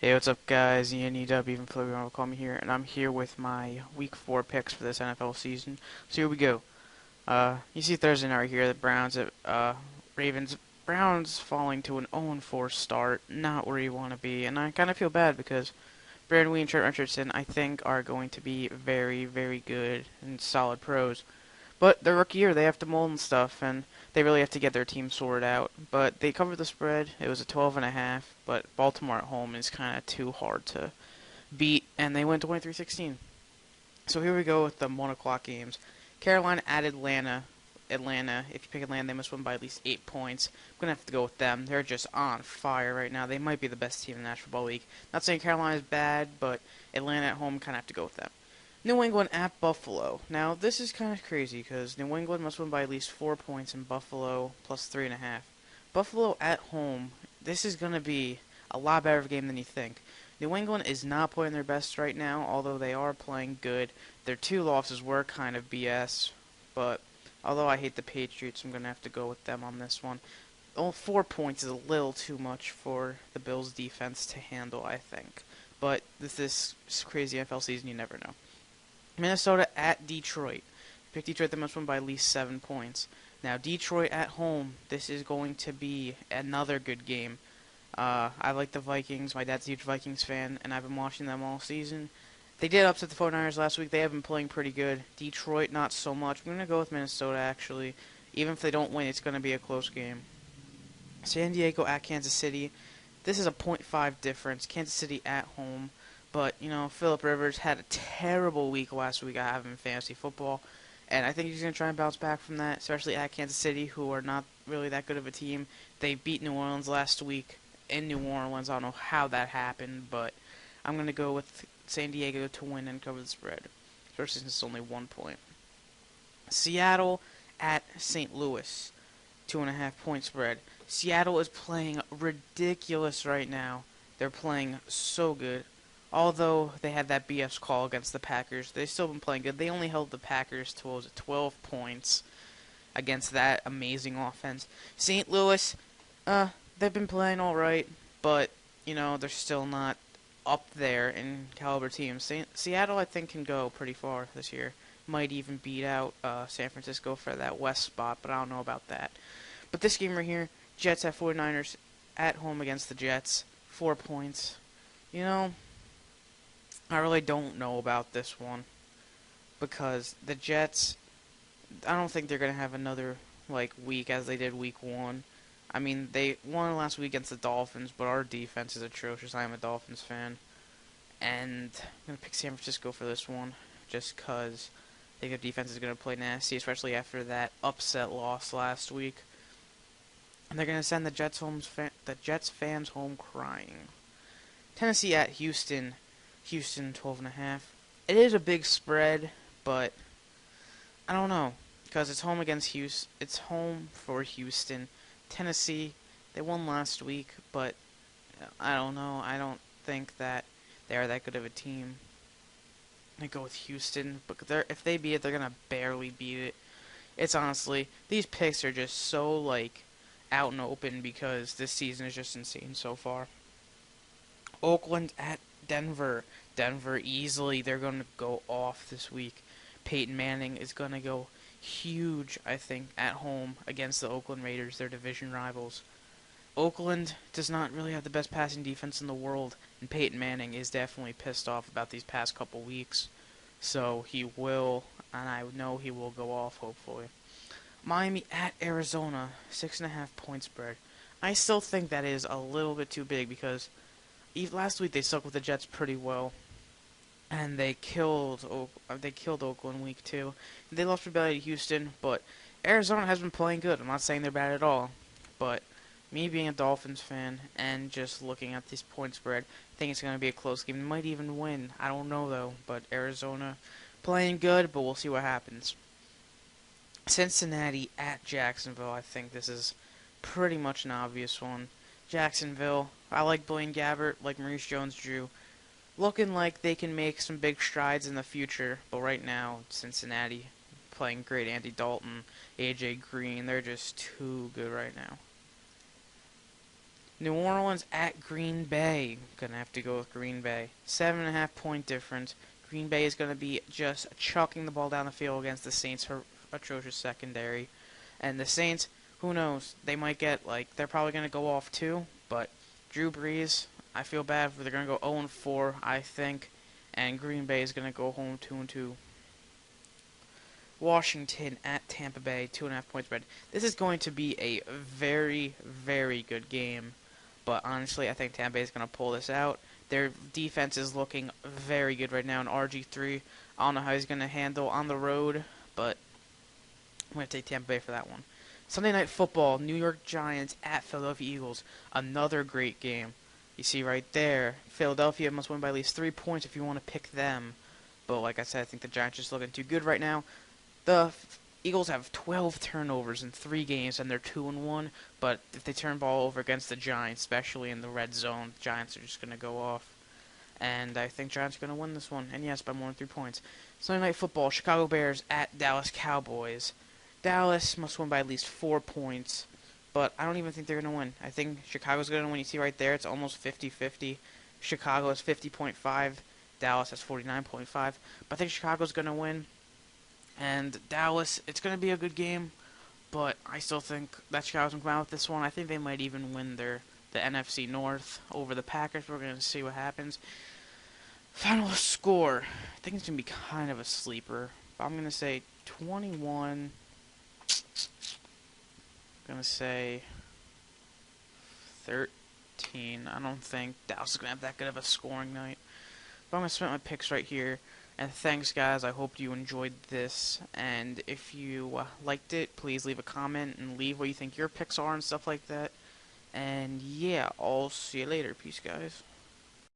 Hey, what's up, guys? ENEW, even Flavor will call me here, and I'm here with my Week 4 picks for this NFL season. So here we go. You see Thursday night right here, the Browns at Ravens. Browns falling to an 0-4 start, not where you want to be, and I kind of feel bad because Brandon Weeden and Trent Richardson, I think, are going to be very, very good and solid pros. But their rookie year, they have to mold and stuff, and they really have to get their team sorted out. But they covered the spread. It was a 12.5, but Baltimore at home is kind of too hard to beat, and they went 23-16. So here we go with the 1 o'clock games. Carolina at Atlanta. Atlanta, if you pick Atlanta, they must win by at least 8 points. I'm going to have to go with them. They're just on fire right now. They might be the best team in the National Football League. Not saying Carolina's bad, but Atlanta at home, kind of have to go with them. New England at Buffalo. Now, this is kind of crazy because New England must win by at least 4 points and Buffalo plus 3.5. Buffalo at home, this is going to be a lot better of a game than you think. New England is not playing their best right now, although they are playing good. Their 2 losses were kind of BS, but although I hate the Patriots, I'm going to have to go with them on this one. 4 points is a little too much for the Bills' defense to handle, I think. But this crazy NFL season, you never know. Minnesota at Detroit. Pick Detroit, they must win by at least 7 points. Now, Detroit at home, this is going to be another good game. I like the Vikings. My dad's a huge Vikings fan, and I've been watching them all season. They did upset the 49ers last week. They have been playing pretty good. Detroit, not so much. I'm going to go with Minnesota, actually. Even if they don't win, it's going to be a close game. San Diego at Kansas City. This is a .5 difference. Kansas City at home. But, Philip Rivers had a terrible week last week I have in fantasy football. And I think he's going to try and bounce back from that, especially at Kansas City, who are not really that good of a team. They beat New Orleans last week in New Orleans. I don't know how that happened, but I'm going to go with San Diego to win and cover the spread, especially since it's only 1 point. Seattle at St. Louis, 2.5 point spread. Seattle is playing ridiculous right now. They're playing so good. Although they had that BS call against the Packers, they've still been playing good. They only held the Packers to, 12 points against that amazing offense. St. Louis, they've been playing all right, but they're still not up there in caliber teams. Seattle, I think, can go pretty far this year. Might even beat out San Francisco for that West spot, but I don't know about that. But this game right here, Jets at 49ers at home against the Jets, 4 points. I really don't know about this one because the Jets, I don't think they're going to have another week as they did week 1. I mean, they won last week against the Dolphins, but our defense is atrocious. I am a Dolphins fan. And I'm going to pick San Francisco for this one just because I think their defense is going to play nasty, especially after that upset loss last week. And they're going to send the Jets fans home crying. Tennessee at Houston. Houston 12.5. It is a big spread, but I don't know because it's home against Houston. It's home for Houston. Tennessee, they won last week, but I don't know. I don't think that they are that good of a team. I go with Houston, but if they beat it, they're gonna barely beat it. It's honestly, these picks are just so out and open because this season is just insane so far. Oakland at Denver. Denver easily, they're going to go off this week. Peyton Manning is going to go huge, I think, at home against the Oakland Raiders, their division rivals. Oakland does not really have the best passing defense in the world, and Peyton Manning is definitely pissed off about these past couple weeks. So he will, and I know he will go off, hopefully. Miami at Arizona, 6.5 point spread. I still think that is a little bit too big because last week they stuck with the Jets pretty well, and they killed Oakland week 2. They lost for belly to Houston, but Arizona has been playing good. I'm not saying they're bad at all, but me being a Dolphins fan and just looking at this point spread, I think it's going to be a close game. They might even win. I don't know though, but Arizona playing good, but we'll see what happens. Cincinnati at Jacksonville. I think this is pretty much an obvious one. Jacksonville, I like Blaine Gabbert, like Maurice Jones-Drew. Looking like they can make some big strides in the future, but right now, Cincinnati playing great. Andy Dalton, AJ Green, they're just too good right now. New Orleans at Green Bay. Gonna have to go with Green Bay. 7.5 point difference. Green Bay is gonna be just chucking the ball down the field against the Saints' atrocious secondary. And the Saints, who knows? They might get they're probably gonna go off too. But Drew Brees, I feel bad for. They're gonna go 0-4, I think, and Green Bay is gonna go home 2-2. Washington at Tampa Bay, 2.5 point spread. This is going to be a very, very good game. But honestly, I think Tampa Bay is going to pull this out. Their defense is looking very good right now in RG3. I don't know how he's going to handle on the road, but I'm going to take Tampa Bay for that one. Sunday Night Football, New York Giants at Philadelphia Eagles. Another great game. You see right there, Philadelphia must win by at least 3 points if you want to pick them. But like I said, I think the Giants are just looking too good right now. The Eagles have 12 turnovers in 3 games, and they're 2-1. But if they turn ball over against the Giants, especially in the red zone, the Giants are just going to go off. And I think Giants are going to win this one. And yes, by more than 3 points. Sunday Night Football, Chicago Bears at Dallas Cowboys. Dallas must win by at least 4 points. But I don't even think they're going to win. I think Chicago's going to win. You see right there, it's almost 50-50. Chicago has 50.5. Dallas has 49.5. But I think Chicago's going to win. And Dallas, it's going to be a good game, but I still think that Chicago's going to come out with this one. I think they might even win the NFC North over the Packers. We're going to see what happens. Final score. I think it's going to be kind of a sleeper. But I'm going to say 21. I'm going to say 13. I don't think Dallas is going to have that good of a scoring night. But I'm going to split my picks right here. And thanks, guys. I hope you enjoyed this. And if you liked it, please leave a comment and leave what you think your picks are and stuff like that. And yeah, I'll see you later. Peace, guys.